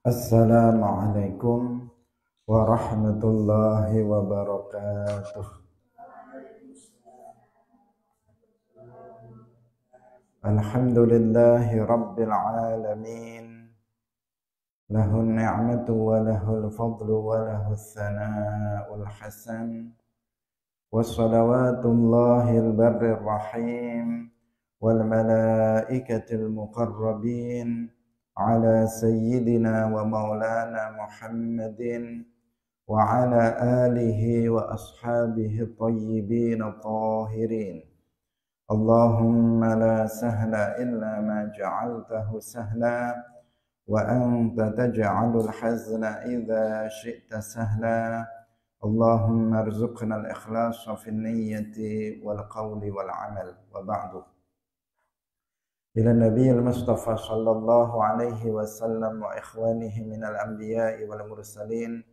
Assalamualaikum warahmatullahi wabarakatuh. Alhamdulillahi rabbil alamin. Lahun ni'matu wa lahul fadlu wa lahus sana'ul hasan. Wassalawatullahil barrir rahim wal malaikatil muqarrabin ala sayyidina wa maulana Muhammadin wa ala alihi wa ashabihi tayyibin tahirin. Allahumma la sahla illa ma ja'altahu sahla wa anta taj'alul hazna idza syi'ta sahla. Allahumma arzuqna al-ikhlasa fin niyyati wal qawli wal amal. Wa ba'du. Ila Nabiyil Mustafa sallallahu alaihi wasallam wa ikhwanihi minal anbiya'i wal mursalin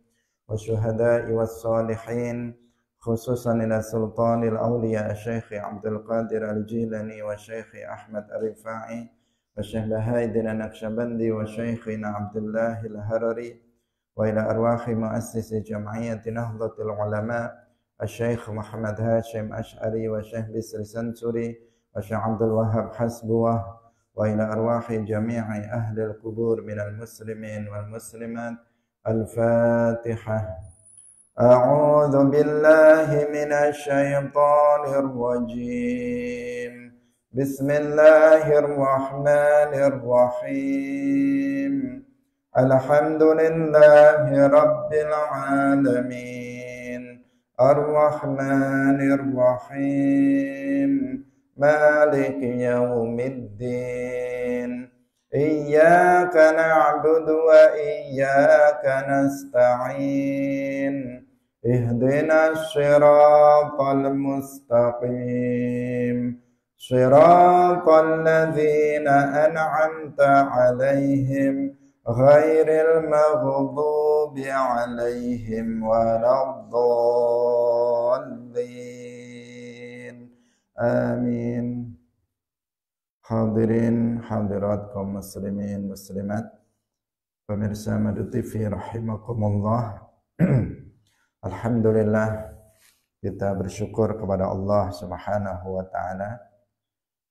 wa syuhada'i was salihin, khususan ila sultanil awliya Syekh Abdul Qadir Al-Jilani wa Syekh Ahmad Ar-Rifai wa Syekh Bahaidin An-Naqsyabandi wa Syekhina Abdullah Al-Harari wa ila arwahi muassisi jam'iyyati Nahdlatul Ulama Syekh Muhammad Hashim Ash'ari wa Syekh Bisri Sansuri wa Syekh Abdul Wahhab Hasbuwah wa ila arwahi jami'i ahli al-qubur minal muslimin wal muslimat. Al-Fatihah. A'udzu billahi minasy syaithanir rajim. Bismillahirrahmanirrahim. Alhamdulillahi rabbil alamin. Ar-Rahmanir Rahim. Maliki yaumiddin. Iyyaka na'budu wa iyyaka nasta'in. Ihdinas siratal mustaqim. Siratal ladzina an'amta 'alaihim ghairil maghdubi 'alaihim waladdallin. Amin. Hadirin hadirat kaum muslimin muslimat, pemirsa Madu TV rahimakumullah. Alhamdulillah, kita bersyukur kepada Allah Subhanahu wa taala.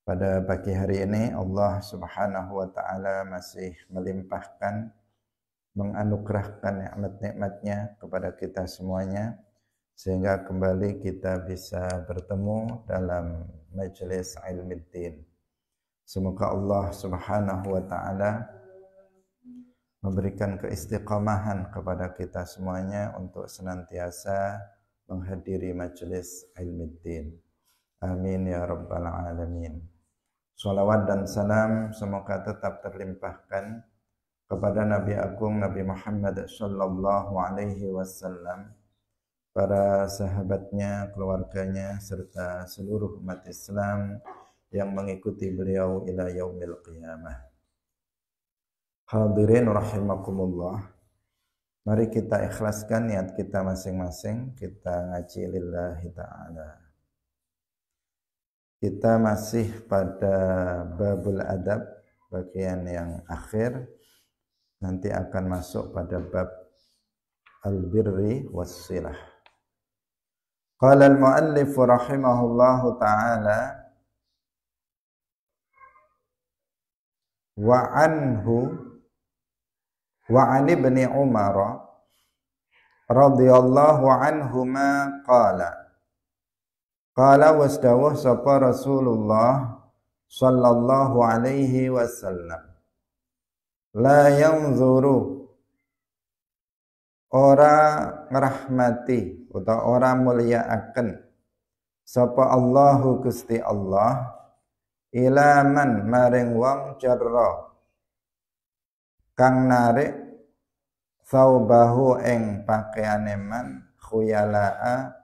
Pada pagi hari ini Allah Subhanahu wa taala masih melimpahkan, menganugerahkan nikmat-nikmatnya kepada kita semuanya, sehingga kembali kita bisa bertemu dalam majelis Ilmuddin. Semoga Allah Subhanahu wa taala memberikan keistiqamahan kepada kita semuanya untuk senantiasa menghadiri majelis Ilmuddin. Amin ya rabbal alamin. Salawat dan salam semoga tetap terlimpahkan kepada Nabi Agung Nabi Muhammad sallallahu alaihi wasallam, para sahabatnya, keluarganya, serta seluruh umat Islam yang mengikuti beliau ila yaumil qiyamah. Hadirin rahimakumullah. Mari kita ikhlaskan niat kita masing-masing, kita ngaji lillahi ta'ala. Kita masih pada babul adab, bagian yang akhir. Nanti akan masuk pada bab al-birri was-silah. Qala al-muallif rahimahullahu ta'ala wa anhu wa an ibni Umar radhiyallahu anhuma qala wasdawuh sapa Rasulullah sallallahu alaihi wasallam, la yanzuru, ora ngrahmati utawa ora mulyaaken sapa Allahu Gusti Allah ila man maring wong jarra kang narik thawbahu ing pakaiane man khuyala'a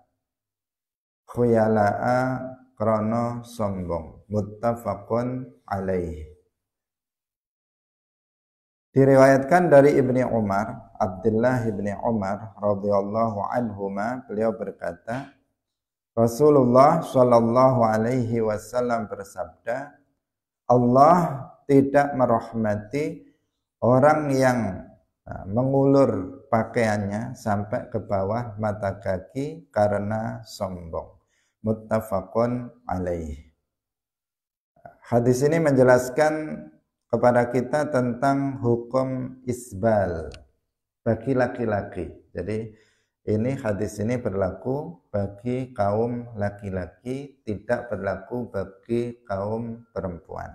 krana sombong. Muttafaqun alaih. Diriwayatkan dari Ibni Umar, Abdullah ibni Umar radhiyallahu anhuma, beliau berkata, Rasulullah Shallallahu Alaihi Wasallam bersabda, Allah tidak merahmati orang yang Nah, mengulur pakaiannya sampai ke bawah mata kaki karena sombong. Muttafaqun alaih. Hadis ini menjelaskan kepada kita tentang hukum isbal bagi laki-laki. Jadi ini hadis ini berlaku bagi kaum laki-laki, tidak berlaku bagi kaum perempuan.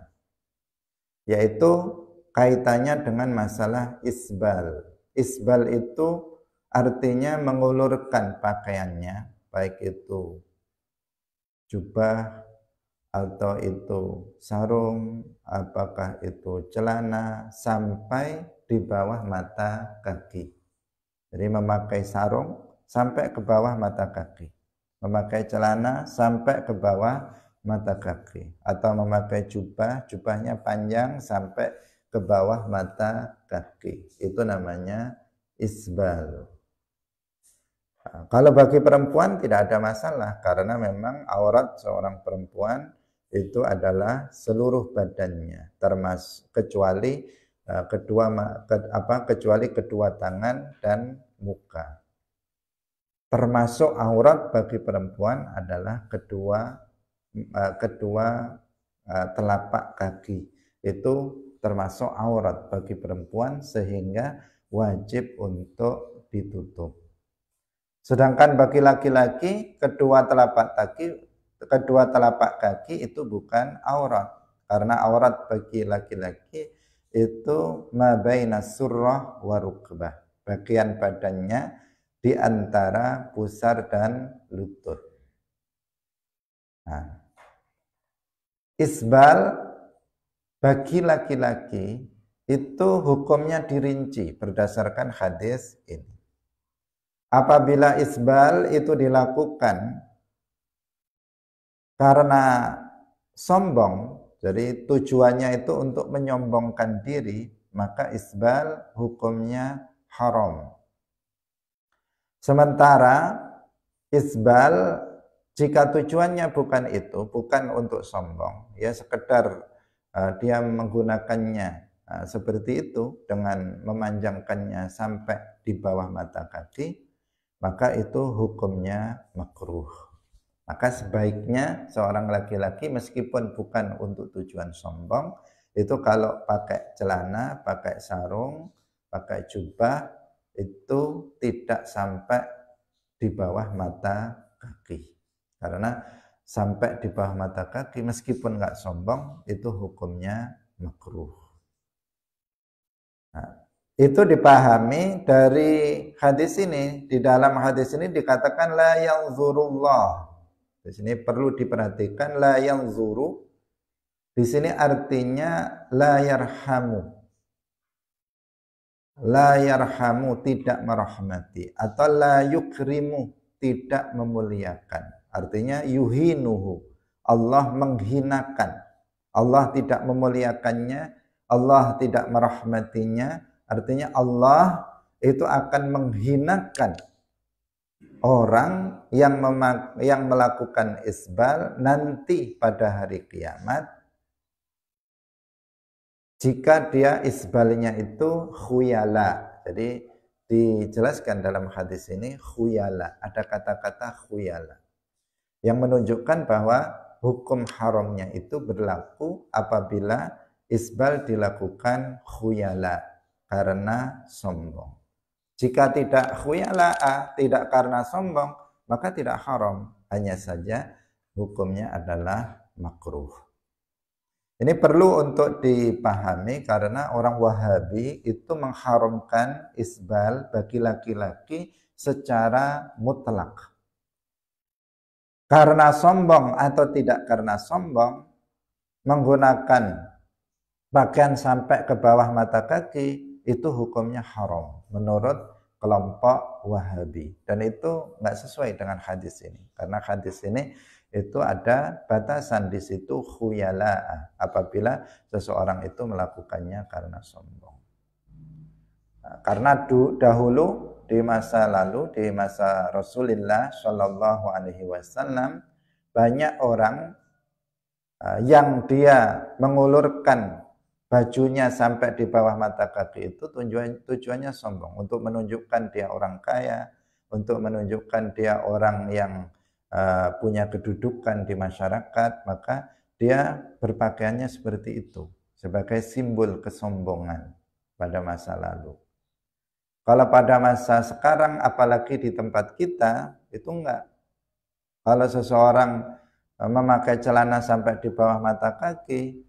Yaitu kaitannya dengan masalah isbal. Isbal itu artinya mengulurkan pakaiannya, baik itu jubah atau itu sarung, apakah itu celana, sampai di bawah mata kaki. Jadi memakai sarung sampai ke bawah mata kaki, memakai celana sampai ke bawah mata kaki, atau memakai jubah, jubahnya panjang sampai ke bawah mata kaki. Itu namanya isbal. Nah, kalau bagi perempuan tidak ada masalah, karena memang aurat seorang perempuan itu adalah seluruh badannya, termasuk kecuali kecuali kedua tangan dan muka. Termasuk aurat bagi perempuan adalah kedua telapak kaki. Itu termasuk aurat bagi perempuan sehingga wajib untuk ditutup. Sedangkan bagi laki-laki kedua telapak kaki itu bukan aurat, karena aurat bagi laki-laki itu ma baina surrah wa rukbah, bagian badannya di antara pusar dan lutut. Nah, isbal bagi laki-laki itu hukumnya dirinci berdasarkan hadis ini. Apabila isbal itu dilakukan karena sombong, jadi tujuannya itu untuk menyombongkan diri, maka isbal hukumnya haram. Sementara isbal jika tujuannya bukan itu, bukan untuk sombong, ya sekedar dia menggunakannya seperti itu dengan memanjangkannya sampai di bawah mata kaki, maka itu hukumnya makruh. Maka sebaiknya seorang laki-laki meskipun bukan untuk tujuan sombong, itu kalau pakai celana, pakai sarung, pakai jubah, itu tidak sampai di bawah mata kaki. Karena sampai di bawah mata kaki meskipun nggak sombong, itu hukumnya makruh. Nah, itu dipahami dari hadis ini. Di dalam hadis ini dikatakan la yanzurullah. Di sini perlu diperhatikan la yanzuru. Di sini artinya la yarhamu. La yarhamu, tidak merahmati, atau la yukrimu, tidak memuliakan. Artinya yuhinuhu. Allah menghinakan. Allah tidak memuliakannya, Allah tidak merahmatinya. Artinya Allah itu akan menghinakan orang yang melakukan isbal nanti pada hari kiamat, jika dia isbalnya itu khuyala. Jadi dijelaskan dalam hadis ini khuyala, ada kata-kata khuyala yang menunjukkan bahwa hukum haramnya itu berlaku apabila isbal dilakukan khuyala, karena sombong. Jika tidak khuyala'a, tidak karena sombong, maka tidak haram, hanya saja hukumnya adalah makruh. Ini perlu untuk dipahami karena orang Wahabi itu mengharamkan isbal bagi laki-laki secara mutlak. Karena sombong atau tidak karena sombong, menggunakan pakaian sampai ke bawah mata kaki itu hukumnya haram menurut kelompok Wahabi, dan itu nggak sesuai dengan hadis ini, karena hadis ini itu ada batasan di situ khuyala, apabila seseorang itu melakukannya karena sombong. Nah, karena dahulu di masa lalu, di masa Rasulullah Shallallahu Alaihi Wasallam, banyak orang yang dia mengulurkan bajunya sampai di bawah mata kaki itu tujuannya sombong, untuk menunjukkan dia orang kaya, untuk menunjukkan dia orang yang punya kedudukan di masyarakat, maka dia berpakaiannya seperti itu sebagai simbol kesombongan pada masa lalu. Kalau pada masa sekarang, apalagi di tempat kita, itu enggak. Kalau seseorang memakai celana sampai di bawah mata kaki,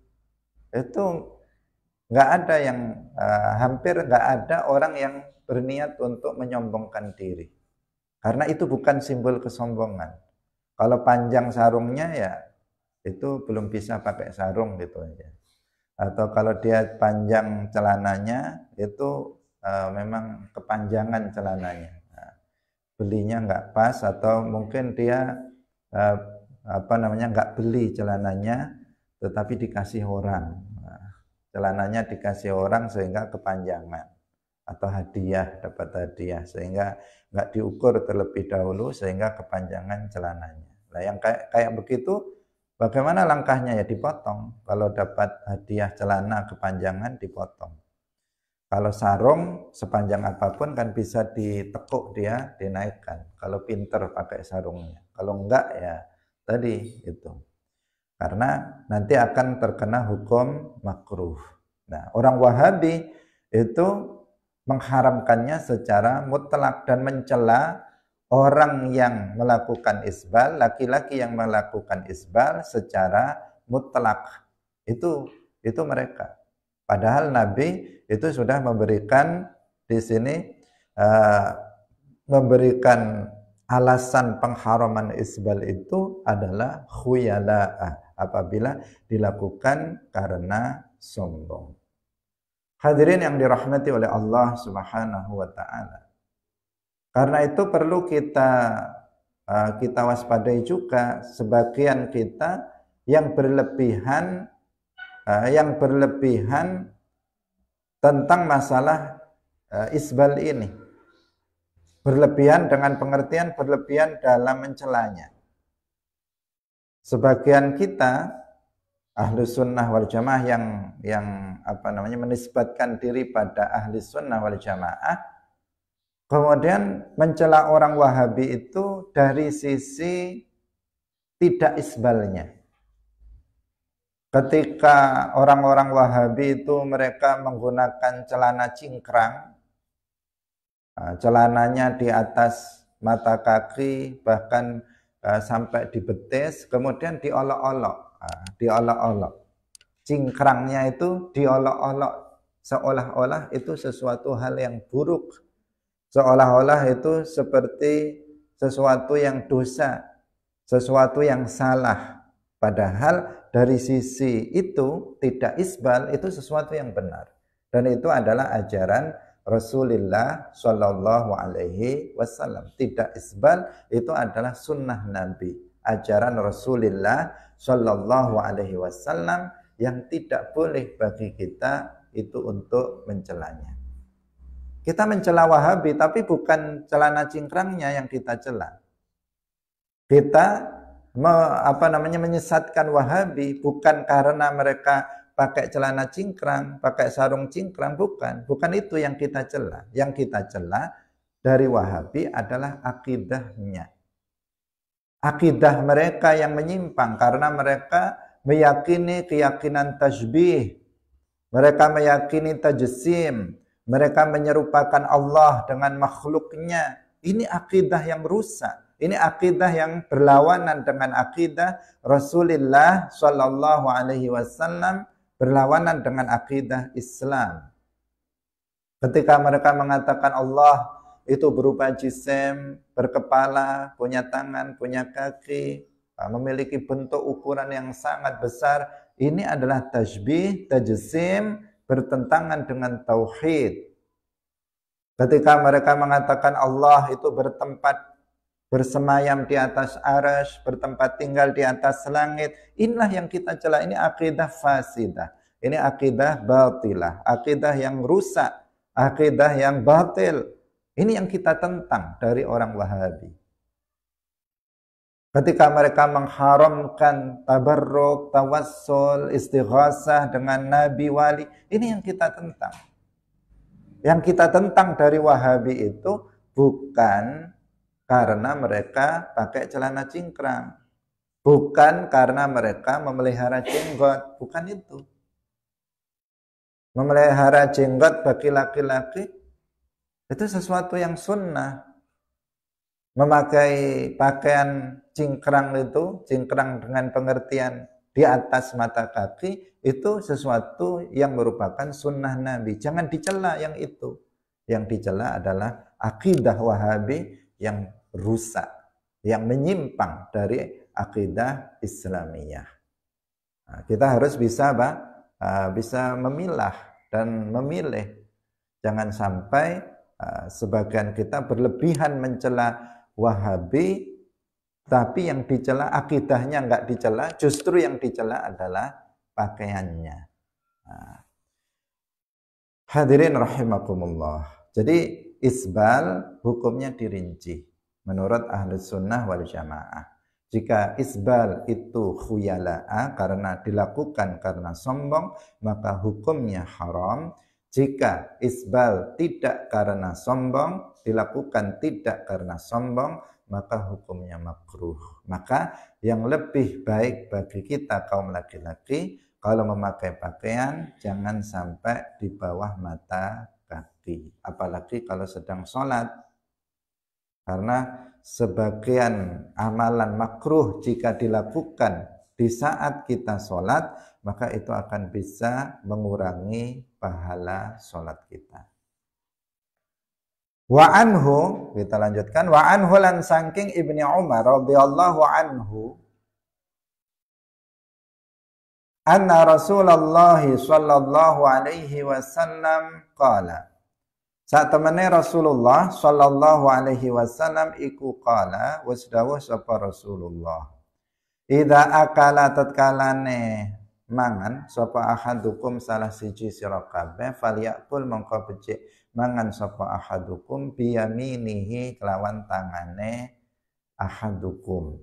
itu enggak ada yang, hampir enggak ada orang yang berniat untuk menyombongkan diri. Karena itu bukan simbol kesombongan. Kalau panjang sarungnya ya itu belum bisa pakai sarung gitu aja. Atau kalau dia panjang celananya itu memang kepanjangan celananya. Nah, belinya nggak pas, atau mungkin dia nggak beli celananya tetapi dikasih orang. Nah, celananya dikasih orang sehingga kepanjangan, atau hadiah, dapat hadiah sehingga nggak diukur terlebih dahulu sehingga kepanjangan celananya. Nah, yang kayak begitu bagaimana langkahnya? Ya dipotong. Kalau dapat hadiah celana kepanjangan, dipotong. Kalau sarung sepanjang apapun kan bisa ditekuk, dia dinaikkan. Kalau pinter pakai sarungnya. Kalau enggak ya tadi itu. Karena nanti akan terkena hukum makruh. Nah, orang Wahabi itu mengharamkannya secara mutlak dan mencela orang yang melakukan isbal, laki-laki yang melakukan isbal secara mutlak. Itu mereka. Padahal Nabi itu sudah memberikan di sini memberikan alasan pengharaman isbal itu adalah khuyala'ah, apabila dilakukan karena sombong. Hadirin yang dirahmati oleh Allah Subhanahu wa taala. Karena itu perlu kita waspadai juga sebagian kita yang berlebihan tentang masalah isbal ini. Berlebihan dengan pengertian berlebihan dalam mencelanya. Sebagian kita ahli sunnah wal jamaah yang menisbatkan diri pada ahli sunnah wal jamaah, kemudian mencela orang Wahabi itu dari sisi tidak isbalnya. Ketika orang-orang Wahabi itu mereka menggunakan celana cingkrang, celananya di atas mata kaki, bahkan sampai di betis, kemudian diolok-olok. Cingkrangnya itu diolok-olok, seolah-olah itu sesuatu hal yang buruk, seolah-olah itu seperti sesuatu yang dosa, sesuatu yang salah. Padahal dari sisi itu tidak isbal itu sesuatu yang benar, dan itu adalah ajaran Rasulullah Shallallahu Alaihi Wasallam. Tidak isbal itu adalah sunnah Nabi, ajaran Rasulullah Shallallahu Alaihi Wasallam yang tidak boleh bagi kita itu untuk mencelanya. Kita mencela Wahabi, tapi bukan celana cingkrangnya yang kita cela. Kita menyesatkan Wahabi bukan karena mereka pakai celana cingkrang, pakai sarung cingkrang, bukan itu yang kita cela. Yang kita cela dari Wahabi adalah akidahnya. Akidah mereka yang menyimpang karena mereka meyakini keyakinan tasbih, mereka meyakini tajsim, mereka menyerupakan Allah dengan makhluknya. Ini akidah yang rusak. Ini akidah yang berlawanan dengan akidah Rasulullah Shallallahu Alaihi Wasallam, berlawanan dengan akidah Islam. Ketika mereka mengatakan Allah itu berupa jisim, berkepala, punya tangan, punya kaki, memiliki bentuk ukuran yang sangat besar, ini adalah tasbih, tajsim, bertentangan dengan tauhid. Ketika mereka mengatakan Allah itu bersemayam di atas arasy, bertempat tinggal di atas langit, inilah yang kita cela. Ini akidah fasidah, ini akidah batilah, akidah yang rusak, akidah yang batil. Ini yang kita tentang dari orang Wahabi. Ketika mereka mengharamkan tabarruk, tawassul, istighasah dengan nabi, wali, ini yang kita tentang. Yang kita tentang dari Wahabi itu bukan karena mereka pakai celana cingkrang, bukan karena mereka memelihara jenggot, bukan itu. Memelihara jenggot bagi laki-laki itu sesuatu yang sunnah. Memakai pakaian cingkrang itu, cingkrang dengan pengertian di atas mata kaki, itu sesuatu yang merupakan sunnah Nabi. Jangan dicela yang itu. Yang dicela adalah akidah Wahabi yang rusak, yang menyimpang dari akidah Islamiyah. Nah, kita harus bisa bisa memilah dan memilih. Jangan sampai sebagian kita berlebihan mencela Wahabi, tapi yang dicela akidahnya enggak dicela, justru yang dicela adalah pakaiannya. Nah, hadirin rahimakumullah. Jadi isbal hukumnya dirinci menurut Ahlus Sunnah wal Jamaah. Jika isbal itu khuyala'a karena dilakukan karena sombong, maka hukumnya haram. Jika isbal tidak karena sombong, dilakukan tidak karena sombong, maka hukumnya makruh. Maka yang lebih baik bagi kita kaum laki-laki, kalau memakai pakaian jangan sampai di bawah mata kaki. Apalagi kalau sedang sholat. Karena sebagian amalan makruh jika dilakukan di saat kita sholat, maka itu akan bisa mengurangi pahala sholat kita. Wa anhu, kita lanjutkan, wa anhu lan saking Ibni Umar radhiyallahu anhu anna Rasulullah sallallahu alaihi wasallam qala, saat temene Rasulullah sallallahu alaihi wasallam iku qala, wis dawuh sapa Rasulullah, idza akala tatkalane mangan sapa ahadukum salah siji sira kabeh falyakul mongko becik mangan sapa ahadukum biyaminihi kelawan tangane ahadukum.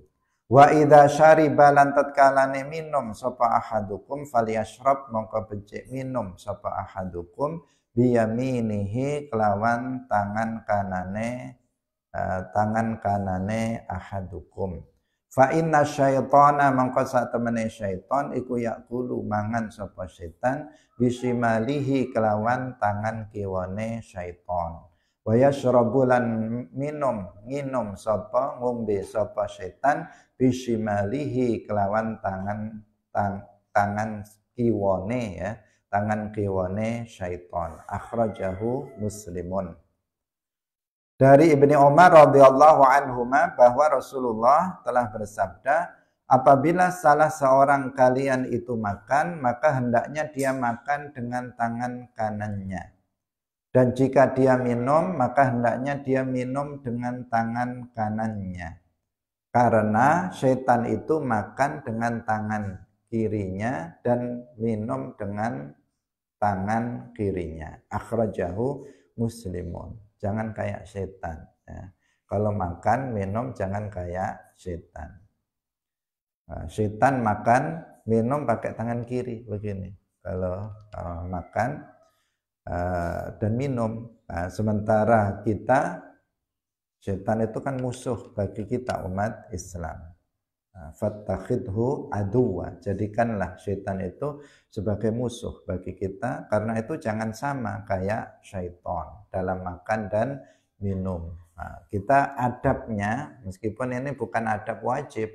Wa idza syariba lan tatkalane minum sapa ahadukum falyashrab mongko becik minum sapa ahadukum biyaminihi kelawan tangan kanane ahadukum. Fa inna syaitana mangko sak temene syaiton iku yakulu mangan sapa setan bisimalihi kelawan tangan kiwane syaiton. Wa yashrabu lan nginum sapa ngombe sapa setan bisimalihi kelawan tangan kiwane ya, tangan kiwane syaiton. Akhrajahu Muslimun. Dari Ibni Umar radhiyallahu anhuma bahwa Rasulullah telah bersabda, apabila salah seorang kalian itu makan, maka hendaknya dia makan dengan tangan kanannya. Dan jika dia minum, maka hendaknya dia minum dengan tangan kanannya. Karena syaitan itu makan dengan tangan kirinya dan minum dengan tangan kirinya. Akhrajahu Muslimun. Jangan kayak setan ya. Kalau makan, minum jangan kayak setan. Nah, setan makan, minum pakai tangan kiri begini. Kalau makan dan minum. Nah, sementara kita, setan itu kan musuh bagi kita umat Islam. Fattakhidhu aduwa, jadikanlah syaitan itu sebagai musuh bagi kita, karena itu jangan sama kayak syaitan dalam makan dan minum. Nah, kita adabnya, meskipun ini bukan adab wajib,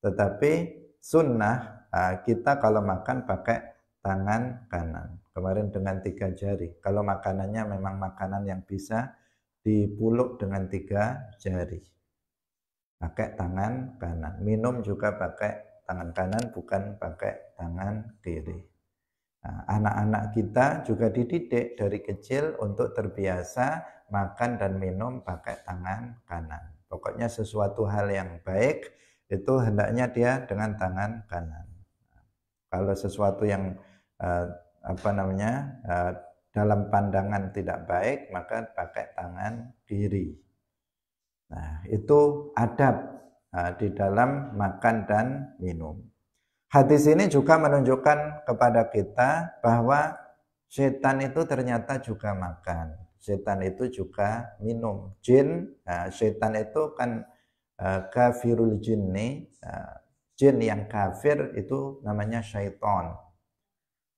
tetapi sunnah kita kalau makan pakai tangan kanan, kemarin dengan 3 jari. Kalau makanannya memang makanan yang bisa dipuluk dengan 3 jari, pakai tangan kanan. Minum juga pakai tangan kanan, bukan pakai tangan kiri. Nah, anak-anak kita juga dididik dari kecil untuk terbiasa makan dan minum pakai tangan kanan. Pokoknya sesuatu hal yang baik itu hendaknya dia dengan tangan kanan. Kalau sesuatu yang dalam pandangan tidak baik, maka pakai tangan kiri. Nah, itu adab di dalam makan dan minum. Hadis ini juga menunjukkan kepada kita bahwa setan itu ternyata juga makan, setan itu juga minum. Jin, setan itu kan kafirul jinni, jin yang kafir itu namanya syaitan.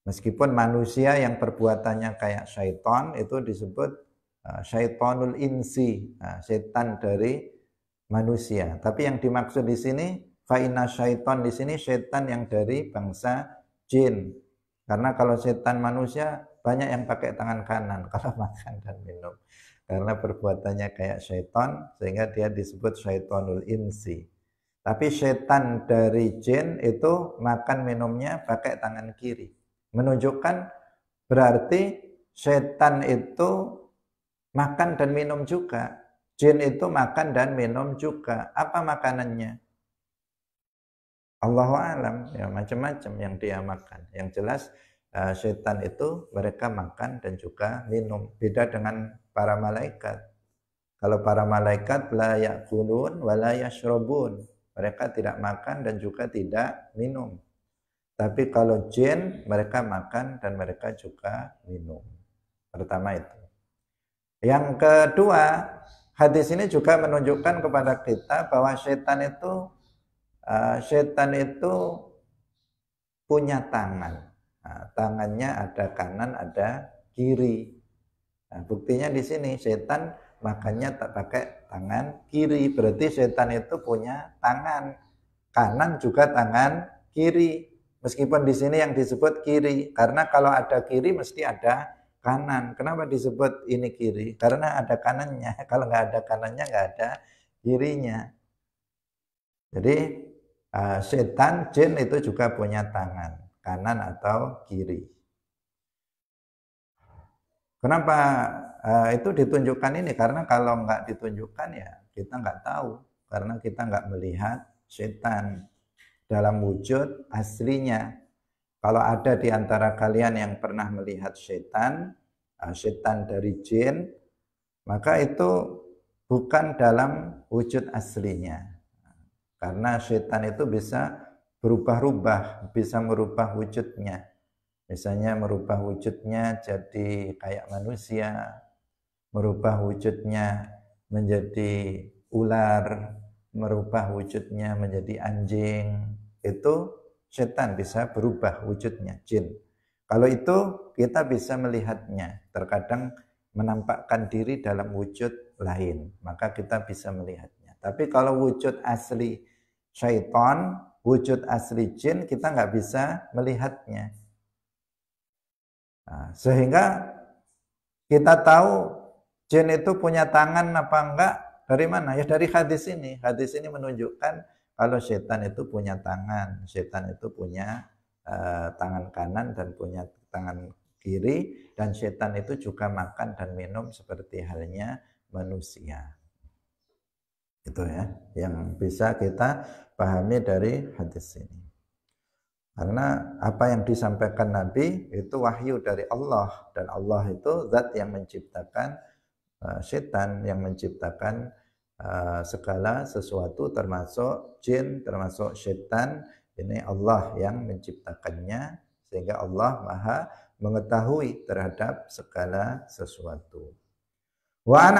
Meskipun manusia yang perbuatannya kayak syaitan itu disebut syaitanul insi, setan dari manusia. Tapi yang dimaksud di sini fa'inna syaitan, di sini setan yang dari bangsa jin. Karena kalau setan manusia banyak yang pakai tangan kanan kalau makan dan minum. Karena perbuatannya kayak syaitan sehingga dia disebut syaitanul insi. Tapi setan dari jin itu makan minumnya pakai tangan kiri. Menunjukkan berarti setan itu makan dan minum juga. Jin itu makan dan minum juga. Apa makanannya? Allahu alam, ya macam-macam yang dia makan. Yang jelas setan itu mereka makan dan juga minum. Beda dengan para malaikat. Kalau para malaikat la ya'kulun wa la yashrabun. Mereka tidak makan dan juga tidak minum. Tapi kalau jin mereka makan dan mereka juga minum. Pertama itu. Yang kedua, hadis ini juga menunjukkan kepada kita bahwa setan itu punya tangan. Tangannya ada kanan, ada kiri. Buktinya di sini setan makannya tak pakai tangan kiri. Berarti setan itu punya tangan kanan juga tangan kiri. Meskipun di sini yang disebut kiri, karena kalau ada kiri mesti ada kanan. Kenapa disebut ini kiri? Karena ada kanannya. Kalau nggak ada kanannya nggak ada kirinya. Jadi setan, jin itu juga punya tangan, kanan atau kiri. Kenapa itu ditunjukkan ini? Karena kalau nggak ditunjukkan ya kita nggak tahu. Karena kita nggak melihat setan dalam wujud aslinya. Kalau ada di antara kalian yang pernah melihat setan, setan dari jin, maka itu bukan dalam wujud aslinya. Karena setan itu bisa berubah-ubah, bisa merubah wujudnya. Misalnya merubah wujudnya jadi kayak manusia, merubah wujudnya menjadi ular, merubah wujudnya menjadi anjing. Itu setan bisa berubah wujudnya, jin. Kalau itu kita bisa melihatnya, terkadang menampakkan diri dalam wujud lain, maka kita bisa melihatnya. Tapi kalau wujud asli syaitan, wujud asli jin, kita nggak bisa melihatnya. Sehingga kita tahu jin itu punya tangan apa enggak dari mana? Ya dari hadis ini. Hadis ini menunjukkan kalau setan itu punya tangan, setan itu punya tangan kanan dan punya tangan kiri, dan setan itu juga makan dan minum seperti halnya manusia. Itu ya, yang bisa kita pahami dari hadis ini. Karena apa yang disampaikan Nabi itu wahyu dari Allah, dan Allah itu zat yang menciptakan setan, yang menciptakan segala sesuatu termasuk jin, termasuk setan. Ini Allah yang menciptakannya, sehingga Allah Maha mengetahui terhadap segala sesuatu. Wa an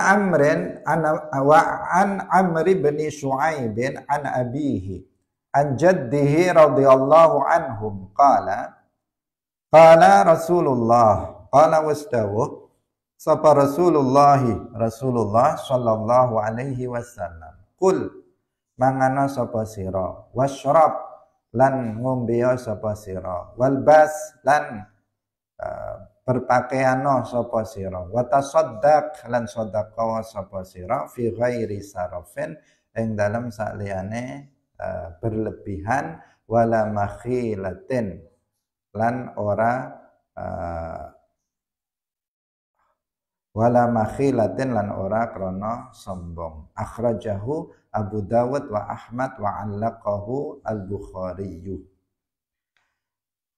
Amr bin Shu'aib an abihi an jaddihi radhiyallahu anhum qala Rasulullah qala wastawu sapa Rasulullah sallallahu alaihi wasallam kul mangana sapa sira wasyrab lan ngombe sapa sira walbas lan berpakaiano sapa sira wa tasaddaq lan sedekah sapa sira fi ghairi sarafin ing dalam saliyane berlebihan wala makhilatin lan ora krana sombong. Akhrajahu Abu Dawud wa Ahmad wa 'allaqahu Al-Bukhari.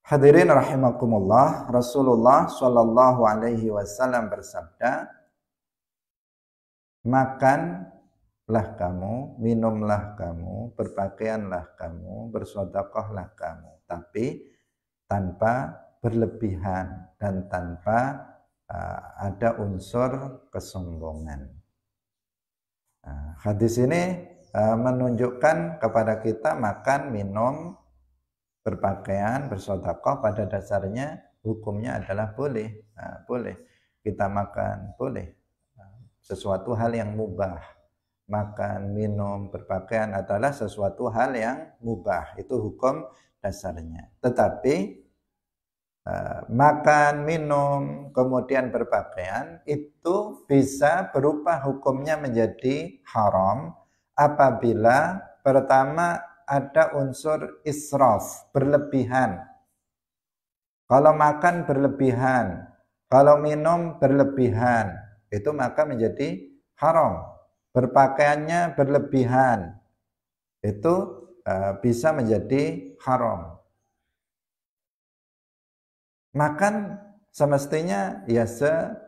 Hadirin rahimakumullah, Rasulullah sallallahu alaihi wasallam bersabda, makan kamu, minumlah kamu, berpakaianlah kamu, bersedekahlah kamu, tapi tanpa berlebihan dan tanpa ada unsur kesombongan. Hadis ini menunjukkan kepada kita makan, minum, berpakaian, bersedekah pada dasarnya hukumnya adalah boleh. Boleh kita makan, boleh. Sesuatu hal yang mubah. Makan, minum, berpakaian adalah sesuatu hal yang mubah. Itu hukum dasarnya. Tetapi makan, minum, kemudian berpakaian itu bisa berubah hukumnya menjadi haram apabila pertama ada unsur israf, berlebihan. Kalau makan berlebihan, kalau minum berlebihan, itu maka menjadi haram. Berpakaiannya berlebihan, itu bisa menjadi haram. Makan semestinya ya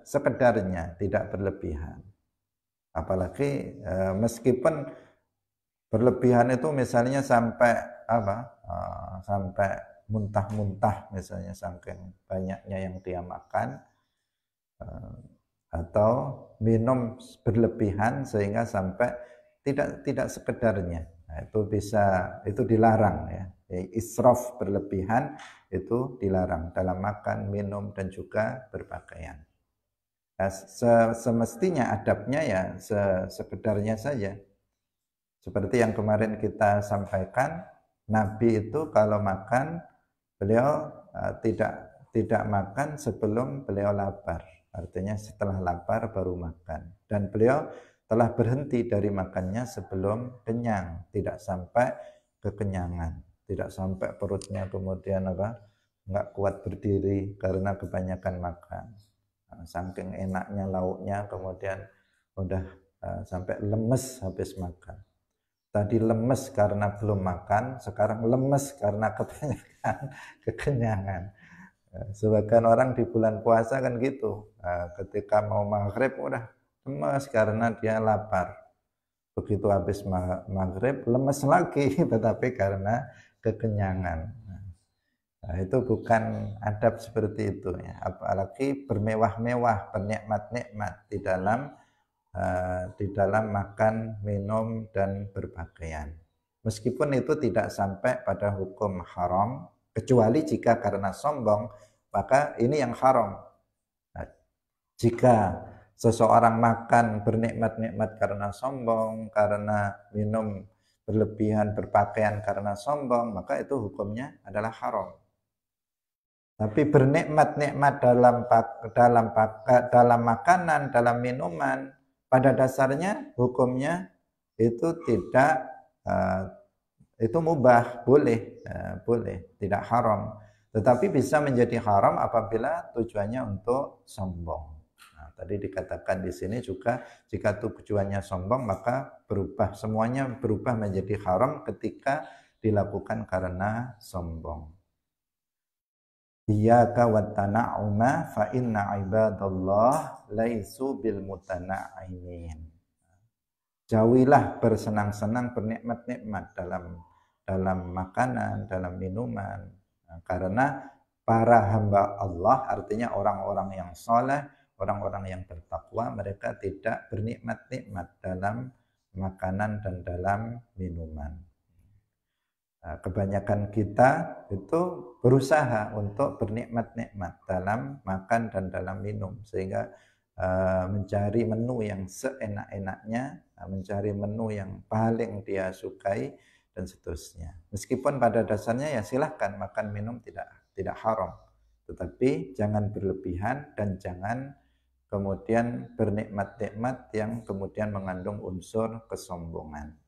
sekedarnya, tidak berlebihan. Apalagi meskipun berlebihan itu misalnya sampai sampai muntah-muntah misalnya, saking banyaknya yang dia makan, atau minum berlebihan sehingga sampai tidak sekedarnya. Nah, itu dilarang ya. Israf berlebihan itu dilarang dalam makan, minum dan juga berpakaian. Nah, semestinya adabnya ya sekedarnya saja. Seperti yang kemarin kita sampaikan, Nabi itu kalau makan beliau tidak makan sebelum beliau lapar. Artinya setelah lapar baru makan. Dan beliau telah berhenti dari makannya sebelum kenyang, tidak sampai kekenyangan, tidak sampai perutnya kemudian nggak kuat berdiri karena kebanyakan makan. Saking enaknya lauknya kemudian udah sampai lemes habis makan. Tadi lemes karena belum makan, sekarang lemes karena kebanyakan kekenyangan. Sebagian orang di bulan puasa kan gitu, ketika mau maghrib udah lemes karena dia lapar. Begitu habis maghrib lemes lagi, tetapi karena kekenyangan. Nah, itu bukan adab seperti itu ya. Apalagi bermewah-mewah, bernikmat-nikmat di dalam makan, minum dan berpakaian. Meskipun itu tidak sampai pada hukum haram, kecuali jika karena sombong, maka ini yang haram. Nah, jika seseorang makan bernikmat-nikmat karena sombong, karena minum berlebihan, berpakaian karena sombong, maka itu hukumnya adalah haram. Tapi bernikmat-nikmat dalam makanan, dalam minuman, pada dasarnya hukumnya itu tidak itu mubah, boleh, tidak haram. Tetapi bisa menjadi haram apabila tujuannya untuk sombong. Nah, tadi dikatakan di sini juga jika tujuannya sombong maka semuanya berubah menjadi haram ketika dilakukan karena sombong. Iyyaka wattana'uma fa inna ibadallah laisu bil mutana'aimin. Jauhilah bersenang-senang, bernikmat-nikmat dalam makanan, dalam minuman. Nah, karena para hamba Allah, artinya orang-orang yang soleh, orang-orang yang bertakwa, mereka tidak bernikmat-nikmat dalam makanan dan dalam minuman. Kebanyakan kita itu berusaha untuk bernikmat-nikmat dalam makan dan dalam minum, sehingga mencari menu yang seenak-enaknya, mencari menu yang paling dia sukai dan seterusnya. Meskipun pada dasarnya ya silahkan makan minum tidak haram, tetapi jangan berlebihan dan jangan kemudian bernikmat-nikmat yang kemudian mengandung unsur kesombongan.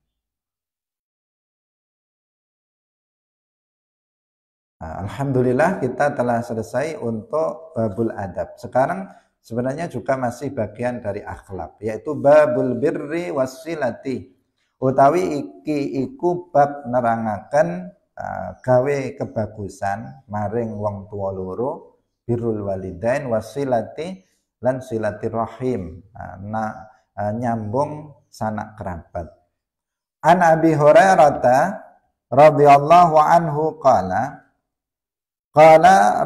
Alhamdulillah kita telah selesai untuk babul adab. Sekarang sebenarnya juga masih bagian dari akhlak, yaitu babul birri wassilati. Utawi iki iku bab nerangaken gawe kebagusan maring wong tua loro, birrul walidain wassilati lan silaturahim. Nyambung sanak kerabat. An Abi Hurairah radhiyallahu anhu qala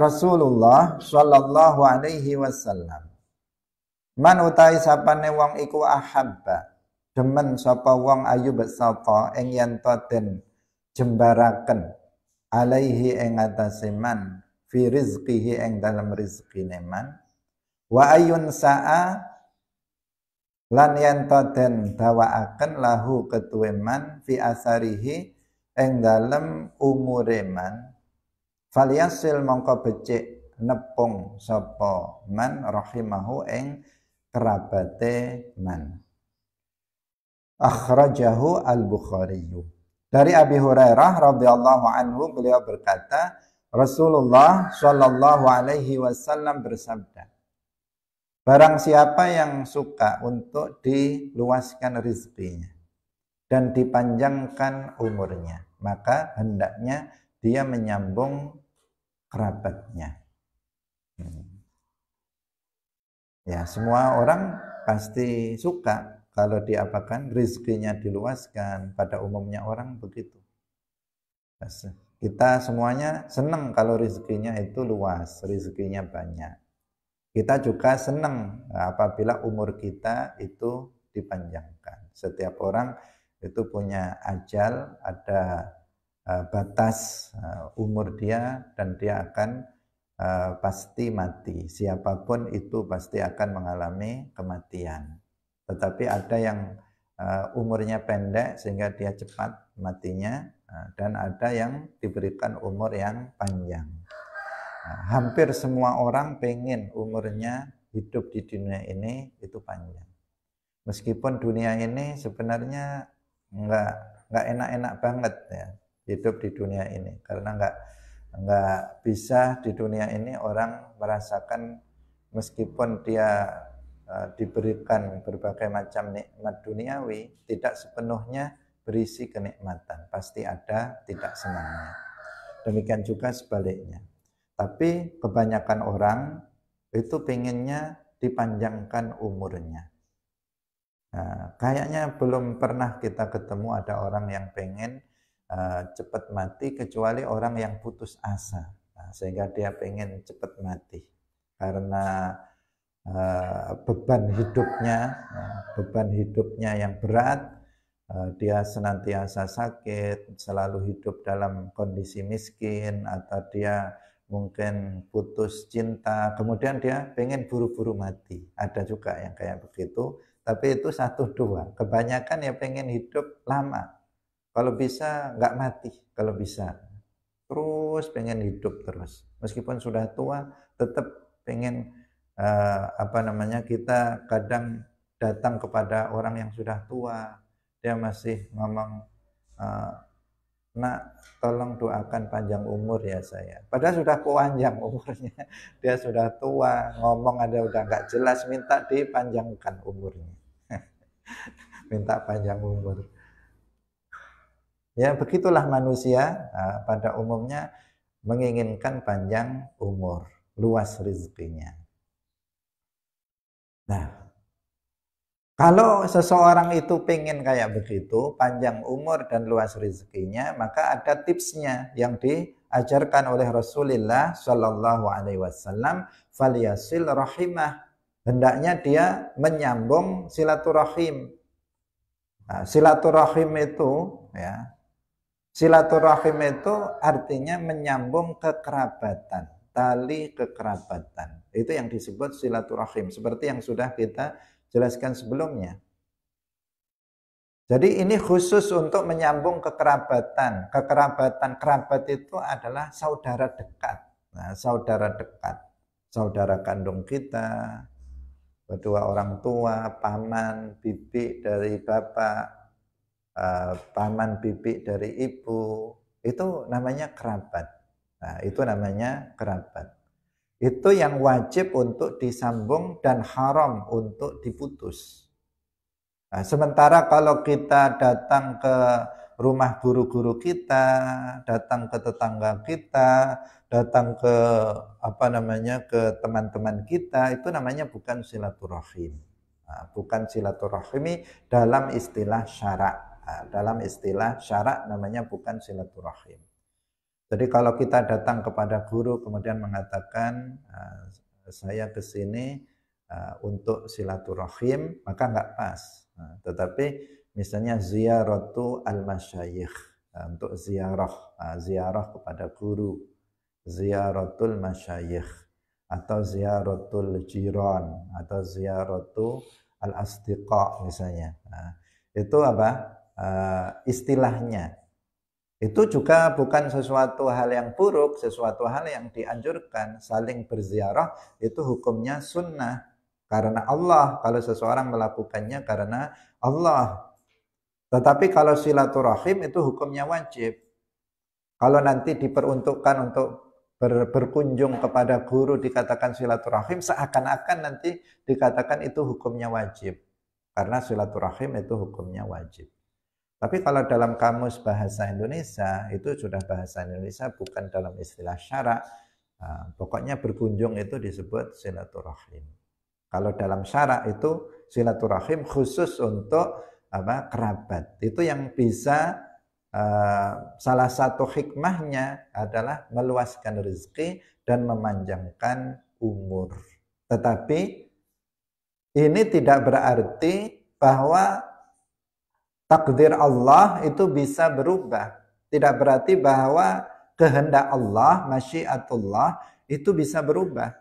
Rasulullah sallallahu alaihi wasallam, man utai sapane wong iku ahabba demen sapa wong ayu besata ing yen to den jembaraken alaihi ing atase man fi rizqihi ing dalam rizqine man, wa ayun sa'a lan yen to den dawaaken lahu ketuwe man fi asarihi ing dalem umure man, falyasil mongko becik nepung sapa man rahimahu ing kerabate man. Akhrajahu al-Bukhari. Dari Abi Hurairah radhiyallahu anhu, beliau berkata, Rasulullah shallallahu alaihi wasallam bersabda, barang siapa yang suka untuk diluaskan rizkinya dan dipanjangkan umurnya, maka hendaknya dia menyambung kerabatnya. Ya, semua orang pasti suka kalau diapakan rizkinya diluaskan. Pada umumnya orang begitu. Kita semuanya senang kalau rizkinya itu luas, rizkinya banyak. Kita juga senang apabila umur kita itu dipanjangkan. Setiap orang itu punya ajal, ada batas umur dia, dan dia akan pasti mati. Siapapun itu pasti akan mengalami kematian. Tetapi ada yang umurnya pendek sehingga dia cepat matinya, dan ada yang diberikan umur yang panjang. Hampir semua orang pengen umurnya hidup di dunia ini itu panjang. Meskipun dunia ini sebenarnya nggak enak-enak banget ya hidup di dunia ini, karena nggak bisa di dunia ini orang merasakan, meskipun dia diberikan berbagai macam nikmat duniawi, tidak sepenuhnya berisi kenikmatan, pasti ada tidak senangnya. Demikian juga sebaliknya. Tapi kebanyakan orang itu pengennya dipanjangkan umurnya. Nah, kayaknya belum pernah kita ketemu ada orang yang pengen cepat mati, kecuali orang yang putus asa. Nah, sehingga dia pengen cepat mati karena beban hidupnya yang berat, dia senantiasa sakit, selalu hidup dalam kondisi miskin, atau dia mungkin putus cinta, kemudian dia pengen buru-buru mati. Ada juga yang kayak begitu, tapi itu satu dua. Kebanyakan ya pengen hidup lama, kalau bisa nggak mati, kalau bisa terus pengen hidup terus, meskipun sudah tua tetap pengen kita kadang datang kepada orang yang sudah tua, dia masih ngomong, nak tolong doakan panjang umur ya saya, padahal sudah panjang umurnya, dia sudah tua, ngomong ada udah nggak jelas, minta dipanjangkan umurnya. Minta panjang umur. Ya begitulah manusia, pada umumnya menginginkan panjang umur, luas rezekinya. Nah, kalau seseorang itu pengen kayak begitu, panjang umur dan luas rezekinya, maka ada tipsnya yang diajarkan oleh Rasulullah Shallallahu Alaihi Wasallam, falyasil rahimah, hendaknya dia menyambung silaturahim. Nah, silaturahim itu artinya menyambung kekerabatan, tali kekerabatan. Itu yang disebut silaturahim, seperti yang sudah kita jelaskan sebelumnya. Jadi ini khusus untuk menyambung kekerabatan. Kerabat itu adalah saudara dekat. Nah, saudara dekat, saudara kandung kita, kedua orang tua, paman, bibi dari bapak, paman, bibi dari ibu, itu namanya kerabat. Nah, itu namanya kerabat. Itu yang wajib untuk disambung dan haram untuk diputus. Nah, sementara kalau kita datang ke rumah guru-guru kita, datang ke tetangga kita, datang ke ke teman-teman kita, itu namanya bukan silaturahim. bukan silaturahmi dalam istilah syarak. Dalam istilah syarak namanya bukan silaturahim. Jadi kalau kita datang kepada guru kemudian mengatakan saya ke sini untuk silaturahim, maka nggak pas. Tetapi misalnya ziyaratu al-masyayikh, untuk ziarah kepada guru, ziyaratul masyayikh, atau ziyaratul jiran, atau ziyaratu al-asdiqa misalnya. Itu apa? Istilahnya. Itu juga bukan sesuatu hal yang buruk, sesuatu hal yang dianjurkan. Saling berziarah itu hukumnya sunnah. Karena Allah, kalau seseorang melakukannya karena Allah. Tetapi kalau silaturahim itu hukumnya wajib. Kalau nanti diperuntukkan untuk berkunjung kepada guru dikatakan silaturahim, seakan-akan nanti dikatakan itu hukumnya wajib. Karena silaturahim itu hukumnya wajib. Tapi kalau dalam kamus bahasa Indonesia, itu sudah bahasa Indonesia bukan dalam istilah syarak. Pokoknya berkunjung itu disebut silaturahim. Kalau dalam syarak itu silaturahim khusus untuk kerabat. Itu yang bisa salah satu hikmahnya adalah meluaskan rezeki dan memanjangkan umur. Tetapi ini tidak berarti bahwa takdir Allah itu bisa berubah. Tidak berarti bahwa kehendak Allah, masyiatullah itu bisa berubah.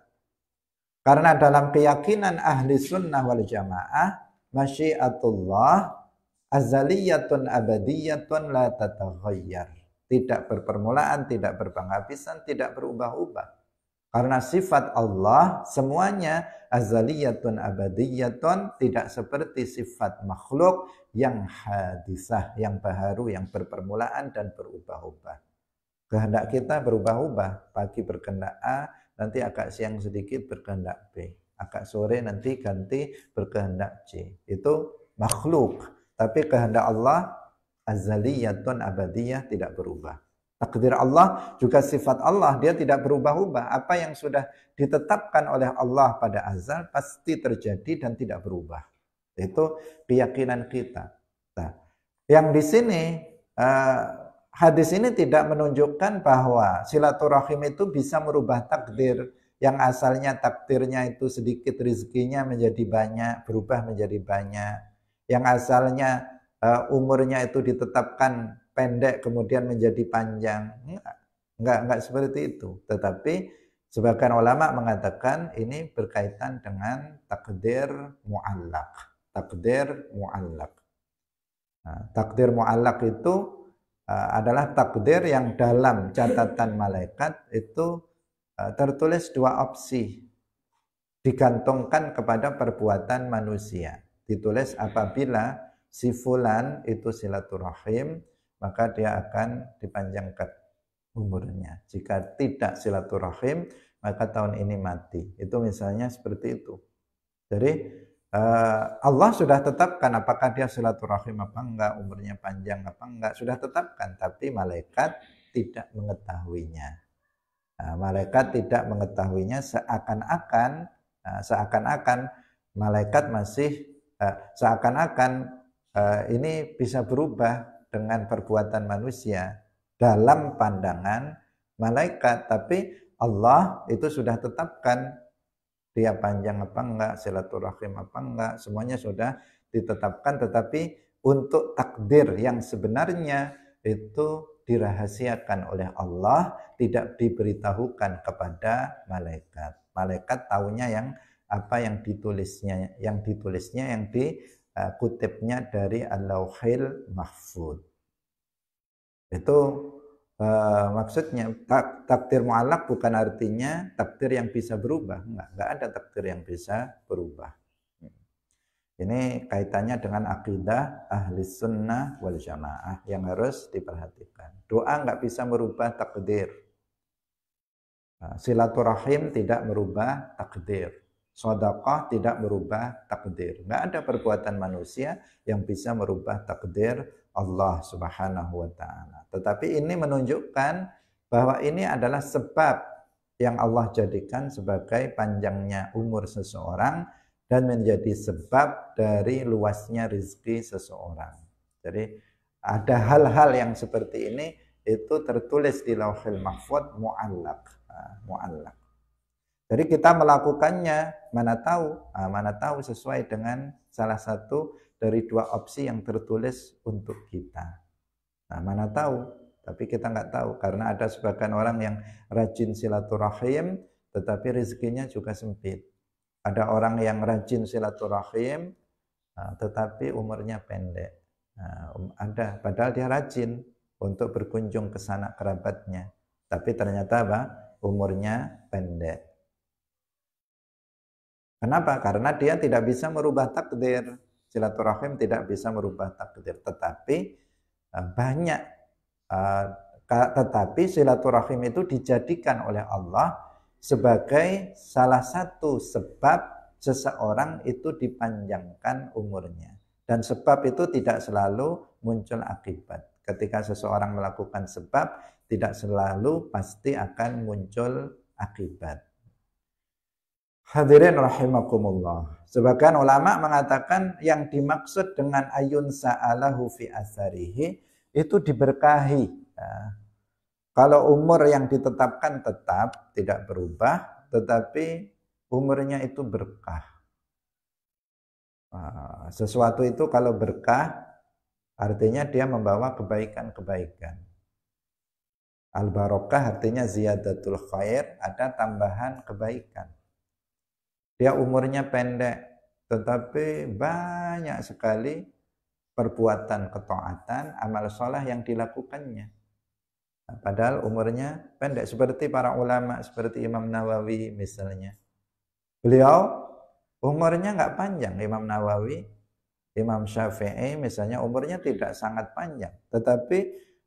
Karena dalam keyakinan ahli sunnah wal jamaah, masyiatullah azaliyatun abadiyatun la tataghayyar. Tidak berpermulaan, tidak berpenghabisan, tidak berubah-ubah. Karena sifat Allah semuanya azaliyatun abadiyatun, tidak seperti sifat makhluk yang hadisah, yang baharu, yang berpermulaan dan berubah-ubah. Kehendak kita berubah-ubah, pagi berkehendak A, nanti agak siang sedikit berkehendak B, agak sore nanti ganti berkehendak C. Itu makhluk, tapi kehendak Allah azaliyatun abadiyah, tidak berubah. Takdir Allah juga sifat Allah, dia tidak berubah-ubah. Apa yang sudah ditetapkan oleh Allah pada azal pasti terjadi dan tidak berubah. Itu keyakinan kita. Nah, yang di sini hadis ini tidak menunjukkan bahwa silaturahim itu bisa merubah takdir. Yang asalnya takdirnya itu sedikit, rezekinya menjadi banyak, berubah menjadi banyak. Yang asalnya umurnya itu ditetapkan pendek kemudian menjadi panjang. Enggak seperti itu. Tetapi sebagian ulama mengatakan ini berkaitan dengan takdir mu'allaq. Takdir mu'allaq. Nah, takdir mu'allaq itu adalah takdir yang dalam catatan malaikat itu tertulis dua opsi. Digantungkan kepada perbuatan manusia. Ditulis apabila si fulan itu silaturahim, maka dia akan dipanjangkan umurnya. Jika tidak silaturahim, maka tahun ini mati. Itu misalnya seperti itu. Jadi Allah sudah tetapkan apakah dia silaturahim apa enggak, umurnya panjang apa enggak, sudah tetapkan. Tapi malaikat tidak mengetahuinya. Nah, malaikat tidak mengetahuinya seakan-akan malaikat masih seakan-akan ini bisa berubah dengan perbuatan manusia dalam pandangan malaikat, tapi Allah itu sudah tetapkan dia panjang apa enggak, silaturahim apa enggak, semuanya sudah ditetapkan. Tetapi untuk takdir yang sebenarnya itu dirahasiakan oleh Allah, tidak diberitahukan kepada malaikat. Malaikat taunya yang apa yang ditulisnya, yang dikutipnya dari Al-Lauhil Mahfuz. Itu maksudnya takdir mu'allaq bukan artinya takdir yang bisa berubah. Enggak ada takdir yang bisa berubah. Ini kaitannya dengan akidah ahli sunnah wal jamaah yang harus diperhatikan. Doa enggak bisa merubah takdir. Silaturahim tidak merubah takdir. Sedekah tidak merubah takdir. Enggak ada perbuatan manusia yang bisa merubah takdir Allah Subhanahu wa taala. Tetapi ini menunjukkan bahwa ini adalah sebab yang Allah jadikan sebagai panjangnya umur seseorang dan menjadi sebab dari luasnya rezeki seseorang. Jadi ada hal-hal yang seperti ini itu tertulis di Lauhul Mahfuz mu'allaq. Mu'allaq. Jadi kita melakukannya mana tahu sesuai dengan salah satu dari dua opsi yang tertulis untuk kita. Nah, mana tahu, tapi kita nggak tahu karena ada sebagian orang yang rajin silaturahim tetapi rezekinya juga sempit. Ada orang yang rajin silaturahim tetapi umurnya pendek. Ada, padahal dia rajin untuk berkunjung ke sanak kerabatnya, tapi ternyata apa? Umurnya pendek. Kenapa? Karena dia tidak bisa merubah takdir. Silaturahim tidak bisa merubah takdir, tetapi banyak tetapi silaturahim itu dijadikan oleh Allah sebagai salah satu sebab seseorang itu dipanjangkan umurnya. Dan sebab itu tidak selalu muncul akibat. Ketika seseorang melakukan sebab, tidak selalu pasti akan muncul akibat. Hadirin rahimakumullah. Sebagian ulama mengatakan yang dimaksud dengan ayun sa'alahu fi asarihi itu diberkahi. Kalau umur yang ditetapkan tetap tidak berubah, tetapi umurnya itu berkah. Sesuatu itu kalau berkah artinya dia membawa kebaikan-kebaikan. Al-barokah artinya ziyadatul khair, ada tambahan kebaikan. Dia umurnya pendek, tetapi banyak sekali perbuatan ketaatan, amal soleh yang dilakukannya. Padahal umurnya pendek, seperti para ulama, seperti Imam Nawawi misalnya. Beliau umurnya nggak panjang, Imam Nawawi, Imam Syafi'i misalnya umurnya tidak sangat panjang. Tetapi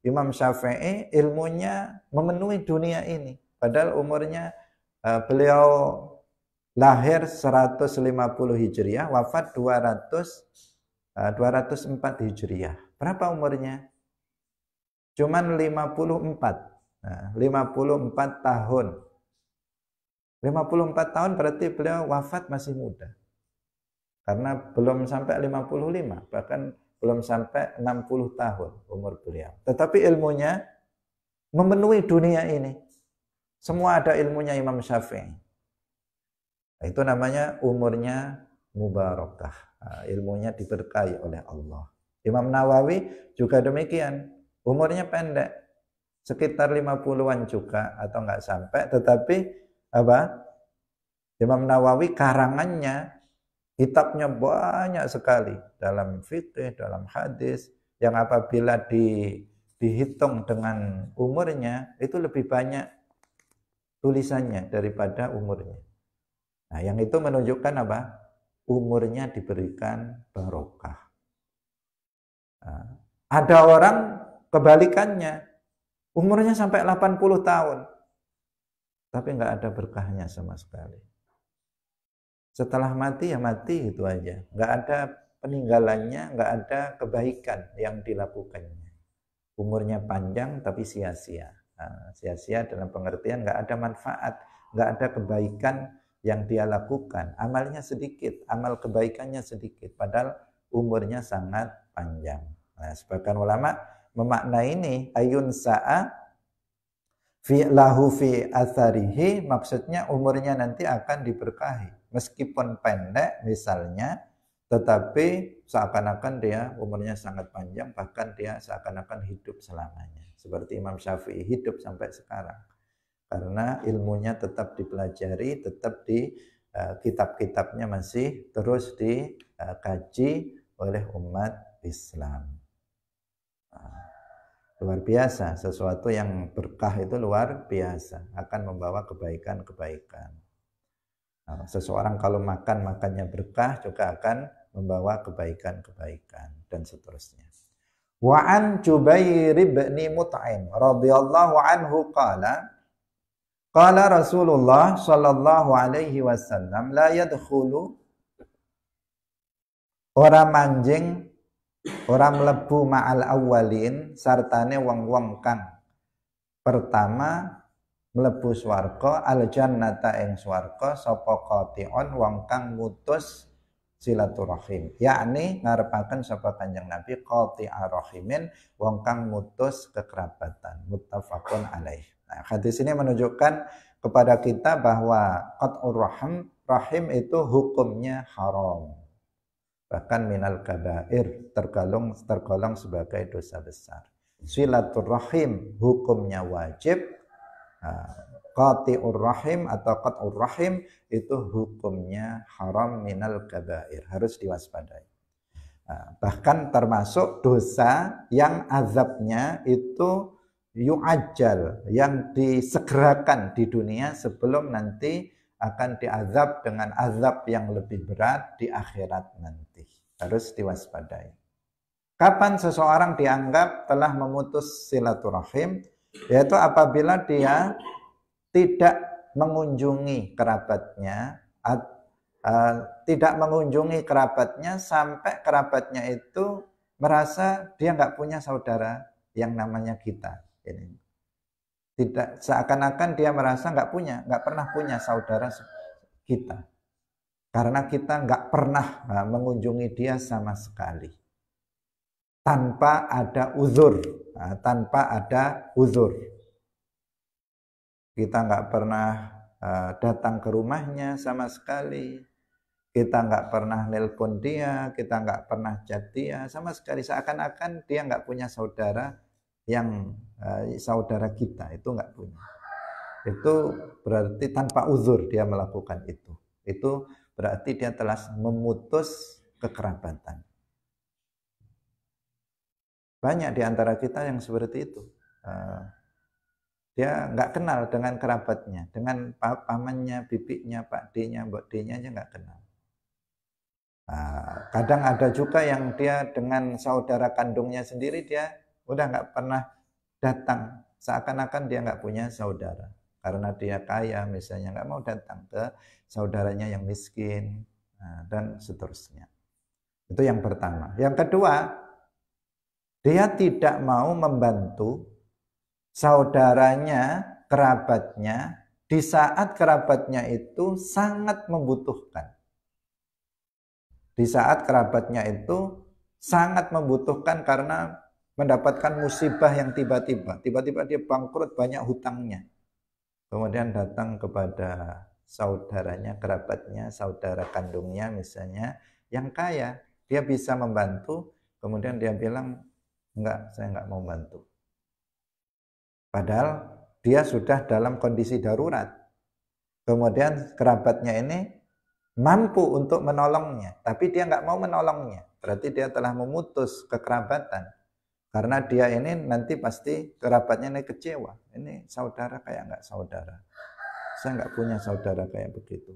Imam Syafi'i ilmunya memenuhi dunia ini. Padahal umurnya beliau lahir 150 Hijriah, wafat 204 Hijriah. Berapa umurnya? Cuman 54. 54 tahun. 54 tahun berarti beliau wafat masih muda. Karena belum sampai 55, bahkan belum sampai 60 tahun umur beliau. Tetapi ilmunya memenuhi dunia ini. Semua ada ilmunya Imam Syafi'i. Itu namanya umurnya mubarakah. Ilmunya diberkahi oleh Allah. Imam Nawawi juga demikian. Umurnya pendek. Sekitar 50-an juga atau enggak sampai. Tetapi apa? Imam Nawawi karangannya, kitabnya banyak sekali. Dalam fikih, dalam hadis. Yang apabila dihitung dengan umurnya, itu lebih banyak tulisannya daripada umurnya. Nah, yang itu menunjukkan apa? Umurnya diberikan barokah. Nah, ada orang kebalikannya, umurnya sampai 80 tahun, tapi nggak ada berkahnya sama sekali. Setelah mati ya mati itu aja, nggak ada peninggalannya, nggak ada kebaikan yang dilakukannya. Umurnya panjang tapi sia-sia. Nah, sia-sia dalam pengertian nggak ada manfaat, nggak ada kebaikan yang dia lakukan, amalnya sedikit, amal kebaikannya sedikit, padahal umurnya sangat panjang. Nah, sebagian ulama memaknai ini ayun sa'a fi lahu fi atharihi, maksudnya umurnya nanti akan diberkahi, meskipun pendek misalnya, tetapi seakan-akan dia umurnya sangat panjang, bahkan dia seakan-akan hidup selamanya, seperti Imam Syafi'i hidup sampai sekarang. Karena ilmunya tetap dipelajari, tetap di kitab-kitabnya masih terus dikaji oleh umat Islam. Luar biasa, sesuatu yang berkah itu luar biasa, akan membawa kebaikan-kebaikan. Seseorang kalau makannya berkah juga akan membawa kebaikan-kebaikan dan seterusnya. Wa an Jubair bin Mut'im radhiyallahu anhu qala Rasulullah sallallahu alaihi wasallam la yadkhulu, ora manjing, ora mlebu ma'al awwalin sartane wong-wong kang pertama mlebu swarga al jannata ing swarga sapa qati'un wong kang mutus silaturahim, yakni ngarepaken sapa Kanjeng Nabi qati'a rahimin, wong kang mutus kekerabatan, muttafaqun alaih. Nah, hadis ini menunjukkan kepada kita bahwa qat'ur rahim itu hukumnya haram, bahkan minal kabair, tergolong sebagai dosa besar. Silaturahim hukumnya wajib, qati'ur rahim atau qat'ur rahim itu hukumnya haram minal kabair, harus diwaspadai. Bahkan termasuk dosa yang azabnya itu yu'ajjal, yang disegerakan di dunia sebelum nanti akan diazab dengan azab yang lebih berat di akhirat nanti. Harus diwaspadai. Kapan seseorang dianggap telah memutus silaturahim? Yaitu apabila dia tidak mengunjungi kerabatnya, sampai kerabatnya itu merasa dia nggak punya saudara yang namanya kita. Ini tidak, seakan-akan dia merasa nggak pernah punya saudara kita, karena kita nggak pernah mengunjungi dia sama sekali, tanpa ada uzur. Kita nggak pernah datang ke rumahnya sama sekali, kita nggak pernah nelpon dia, kita nggak pernah chat dia sama sekali, seakan-akan dia nggak punya saudara yang saudara kita, itu nggak punya. Itu berarti tanpa uzur dia melakukan itu. Itu berarti dia telah memutus kekerabatan. Banyak di antara kita yang seperti itu. Dia nggak kenal dengan kerabatnya, dengan pamannya, bibinya, Pak D-nya, Mbak D-nya aja nggak kenal. Kadang ada juga yang dia dengan saudara kandungnya sendiri dia udah nggak pernah datang, seakan-akan dia nggak punya saudara, karena dia kaya misalnya, nggak mau datang ke saudaranya yang miskin, dan seterusnya. Itu yang pertama. Yang kedua, dia tidak mau membantu saudaranya, kerabatnya, di saat kerabatnya itu sangat membutuhkan. Di saat kerabatnya itu sangat membutuhkan karena mendapatkan musibah yang tiba-tiba dia bangkrut, banyak hutangnya. Kemudian datang kepada saudaranya, kerabatnya, saudara kandungnya misalnya, yang kaya, dia bisa membantu, kemudian dia bilang, enggak, saya enggak mau bantu. Padahal dia sudah dalam kondisi darurat. Kemudian kerabatnya ini mampu untuk menolongnya, tapi dia nggak mau menolongnya. Berarti dia telah memutus kekerabatan. Karena dia ini nanti pasti kerabatnya ini kecewa. Ini saudara kayak nggak saudara. Saya nggak punya saudara kayak begitu.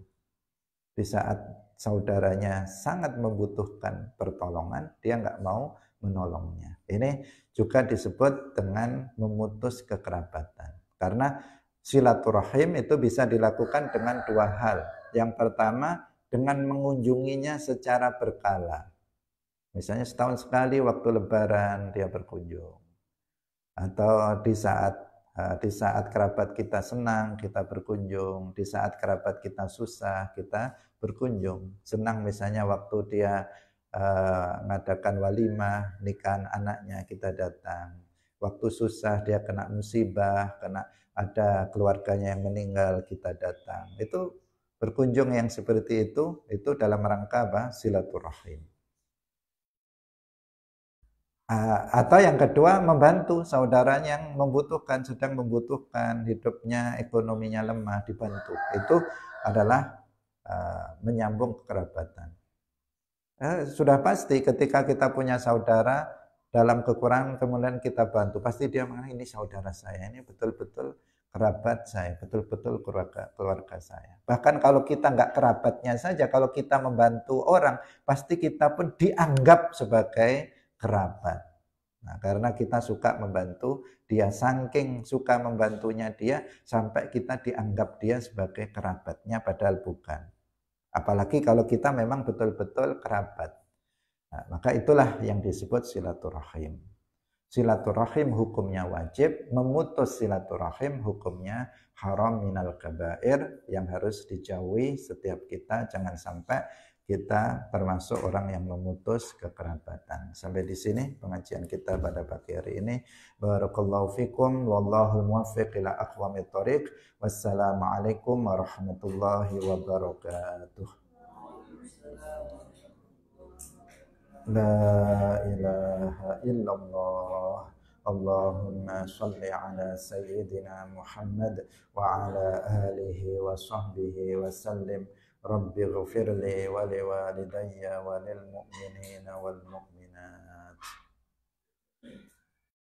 Di saat saudaranya sangat membutuhkan pertolongan, dia nggak mau menolongnya. Ini juga disebut dengan memutus kekerabatan. Karena silaturahim itu bisa dilakukan dengan dua hal. Yang pertama, dengan mengunjunginya secara berkala. Misalnya setahun sekali waktu lebaran dia berkunjung. Atau di saat kerabat kita senang, kita berkunjung. Di saat kerabat kita susah, kita berkunjung. Senang misalnya waktu dia mengadakan walimah, nikahan anaknya, kita datang. Waktu susah dia kena musibah, ada keluarganya yang meninggal, kita datang. Itu berkunjung yang seperti itu dalam rangka apa? Silaturahim. Atau yang kedua, membantu saudaranya yang membutuhkan, sedang membutuhkan, hidupnya, ekonominya lemah, dibantu. Itu adalah menyambung kekerabatan. Sudah pasti ketika kita punya saudara dalam kekurangan kemudian kita bantu, pasti dia mengatakan ini saudara saya, ini betul-betul kerabat saya, betul-betul keluarga saya. Bahkan kalau kita nggak kerabatnya saja, kalau kita membantu orang, pasti kita pun dianggap sebagai kerabat. Nah, karena kita suka membantu dia, saking suka membantunya dia, sampai kita dianggap dia sebagai kerabatnya, padahal bukan. Apalagi kalau kita memang betul-betul kerabat. Nah, maka itulah yang disebut silaturahim. Silaturahim hukumnya wajib, memutus silaturahim hukumnya haram minal kabair, yang harus dijauhi setiap kita, jangan sampai kita termasuk orang yang memutus kekerabatan. Sampai di sini pengajian kita pada pagi hari ini. Barakallahu fikum wallahu muwaffiq ila aqwamit thoriq. Wassalamualaikum warahmatullahi wabarakatuh. La ilaha illallah. Allahumma salli ala sayyidina Muhammad wa ala alihi wa sahbihi wa sallim. Rabbi ghfirli wa liwalidayya wa lil mu'minina wal mu'minat.